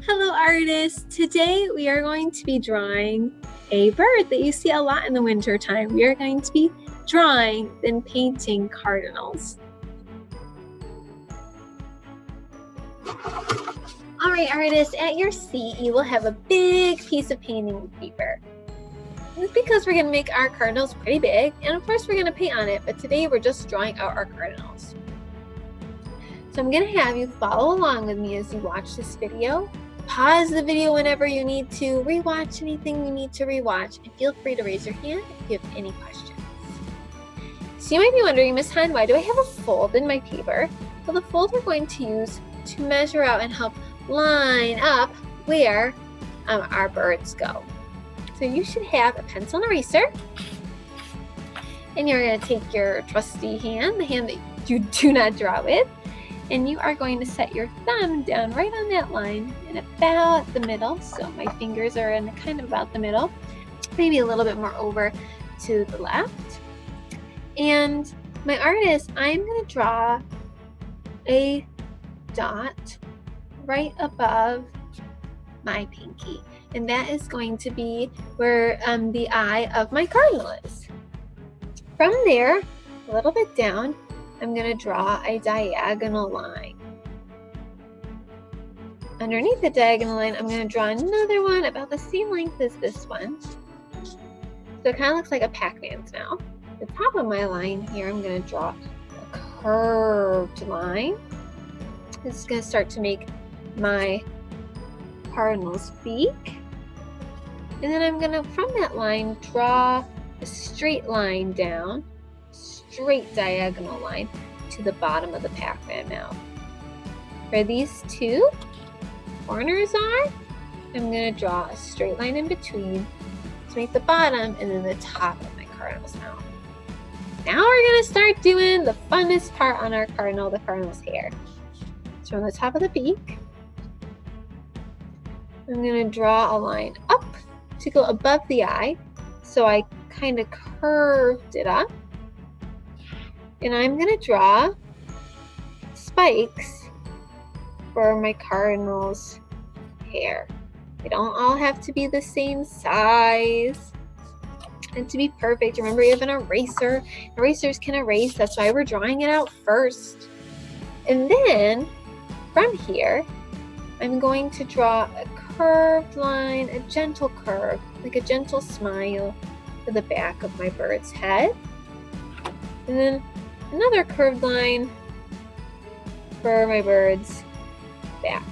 Hello artists! Today we are going to be drawing a bird that you see a lot in the winter time. We are going to be drawing and painting cardinals. Alright artists, at your seat you will have a big piece of painting paper. This is because we're going to make our cardinals pretty big, and of course we're going to paint on it, but today we're just drawing out our cardinals. So I'm going to have you follow along with me as you watch this video. Pause the video whenever you need to, rewatch anything you need to rewatch, and feel free to raise your hand if you have any questions. So you might be wondering, Miss Hahn, why do I have a fold in my paper? Well, the fold we're going to use to measure out and help line up where our birds go. So you should have a pencil and eraser, and you're going to take your trusty hand, the hand that you do not draw with, and you are going to set your thumb down right on that line and about the middle. So my fingers are in kind of about the middle, maybe a little bit more over to the left. And my artist, I'm going to draw a dot right above my pinky. And that is going to be where the eye of my cardinal is. From there, a little bit down, I'm going to draw a diagonal line. Underneath the diagonal line, I'm going to draw another one about the same length as this one. So it kind of looks like a Pac-Man's mouth. At the top of my line here, I'm going to draw a curved line. This is going to start to make my cardinal's beak. And then I'm going to, from that line, draw a straight line down, straight diagonal line to the bottom of the Pac-Man mouth. Where these two corners are, I'm going to draw a straight line in between to make the bottom and then the top of my cardinal's mouth. Now we're going to start doing the funnest part on our cardinal, the cardinal's hair. So on the top of the beak, I'm going to draw a line up to go above the eye. So I kind of curved it up. And I'm going to draw spikes for my cardinal's hair. They don't all have to be the same size. And to be perfect, remember you have an eraser. Erasers can erase, that's why we're drawing it out first. And then, from here, I'm going to draw a curved line, a gentle curve, like a gentle smile for the back of my bird's head. And then another curved line for my bird's back.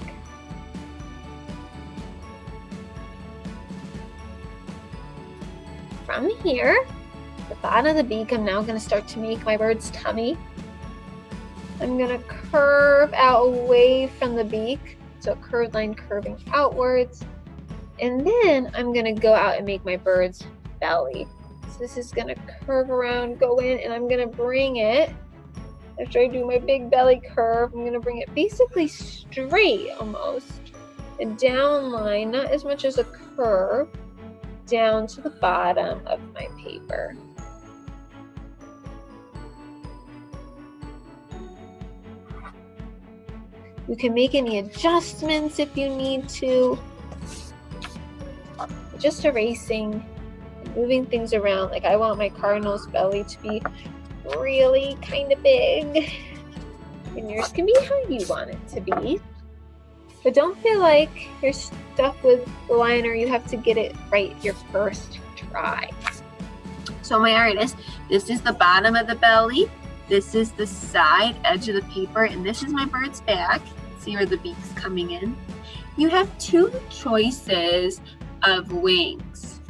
From here, the bottom of the beak, I'm now going to start to make my bird's tummy. I'm going to curve out away from the beak, so a curved line curving outwards. And then I'm going to go out and make my bird's belly. So this is going to curve around, go in, and I'm going to bring it, after I do my big belly curve, I'm going to bring it basically straight almost, a down line, not as much as a curve, down to the bottom of my paper. You can make any adjustments if you need to. Just erasing and moving things around. Like I want my cardinal's belly to be really kind of big. And yours can be how you want it to be. But don't feel like you're stuck with the line or you have to get it right your first try. So my artist, this is the bottom of the belly. This is the side edge of the paper, and this is my bird's back. See where the beak's coming in? You have two choices of wings.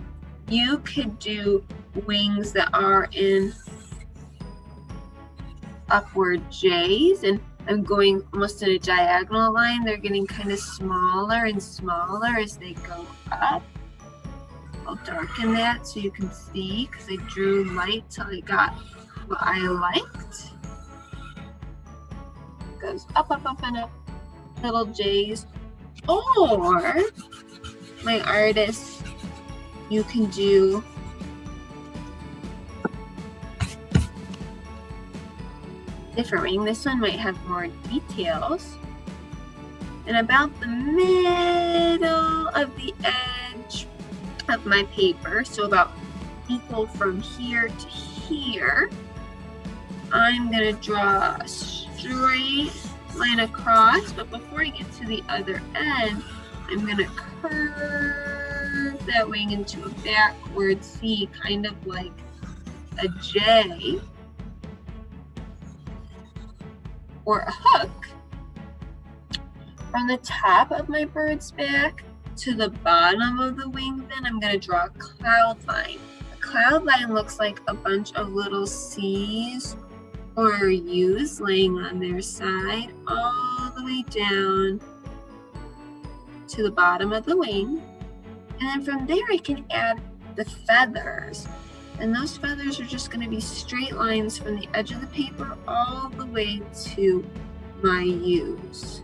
You could do wings that are in upward J's, and I'm going almost in a diagonal line. They're getting kind of smaller and smaller as they go up. I'll darken that so you can see, because I drew light till I got what I liked. It goes up, up, up, and up, little J's. Or, my artist, you can do different ring. This one might have more details. and about the middle of the edge of my paper, so about equal from here to here, I'm going to draw a straight line across, but before I get to the other end, I'm going to curve that wing into a backward C, kind of like a J or a hook. From the top of my bird's back to the bottom of the wing, then I'm going to draw a cloud line. A cloud line looks like a bunch of little C's or U's laying on their side all the way down to the bottom of the wing. And then from there I can add the feathers. And those feathers are just going to be straight lines from the edge of the paper all the way to my U's.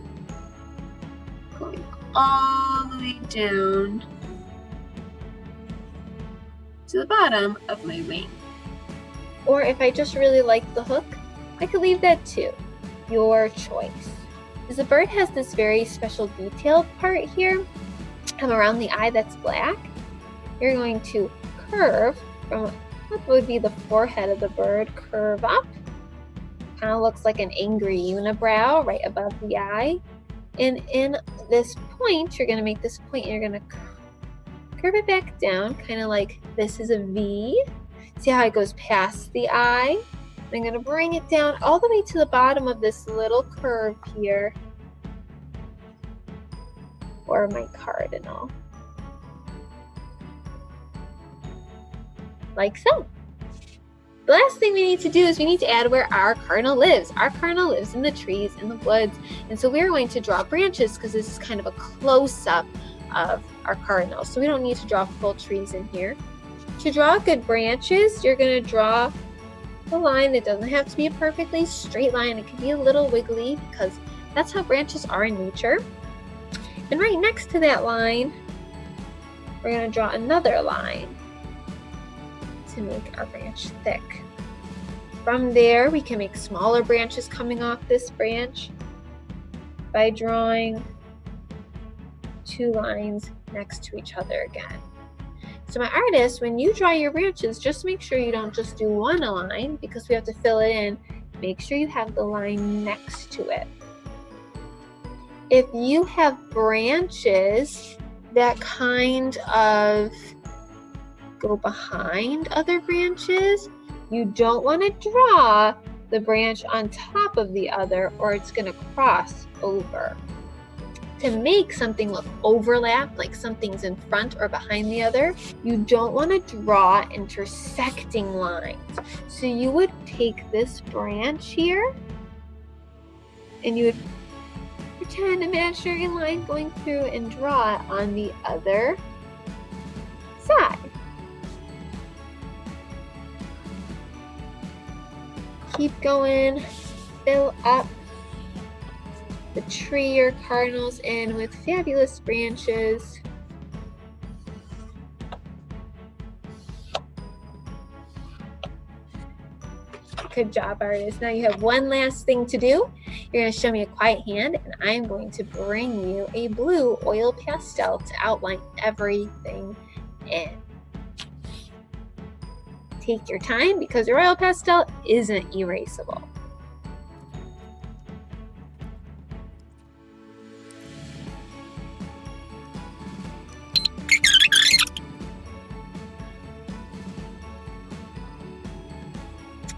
Going all the way down to the bottom of my wing. Or if I just really like the hook, I could leave that too. Your choice. Because the bird has this very special detailed part here around the eye that's black. You're going to curve from what would be the forehead of the bird, curve up. Kind of looks like an angry unibrow right above the eye. And in this point, you're going to make this point and you're going to curve it back down, kind of like this is a V. See how it goes past the eye? I'm going to bring it down all the way to the bottom of this little curve here, or my cardinal. Like so. The last thing we need to do is we need to add where our cardinal lives. Our cardinal lives in the trees, in the woods, and so we're going to draw branches because this is kind of a close-up of our cardinal. So we don't need to draw full trees in here. To draw good branches, you're going to draw a line. It doesn't have to be a perfectly straight line. It can be a little wiggly because that's how branches are in nature. And right next to that line, we're going to draw another line to make our branch thick. From there, we can make smaller branches coming off this branch by drawing two lines next to each other again. So my artist, when you draw your branches, just make sure you don't just do one line because we have to fill it in. Make sure you have the line next to it. If you have branches that kind of go behind other branches, you don't want to draw the branch on top of the other or it's going to cross over. To make something look overlapped, like something's in front or behind the other, you don't want to draw intersecting lines. So you would take this branch here and you would pretend imaginary line going through and draw it on the other side. Keep going, fill up the tree or cardinals in with fabulous branches. Good job, artist. Now you have one last thing to do. You're going to show me a quiet hand, and I'm going to bring you a blue oil pastel to outline everything in. Take your time because your oil pastel isn't erasable.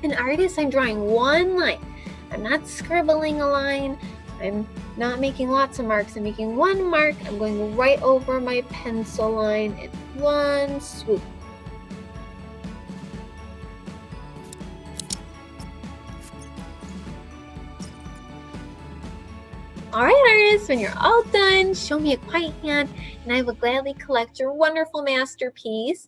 An artist, I'm drawing one line. I'm not scribbling a line. I'm not making lots of marks. I'm making one mark. I'm going right over my pencil line in one swoop. All right, artists, when you're all done, show me a quiet hand and I will gladly collect your wonderful masterpiece.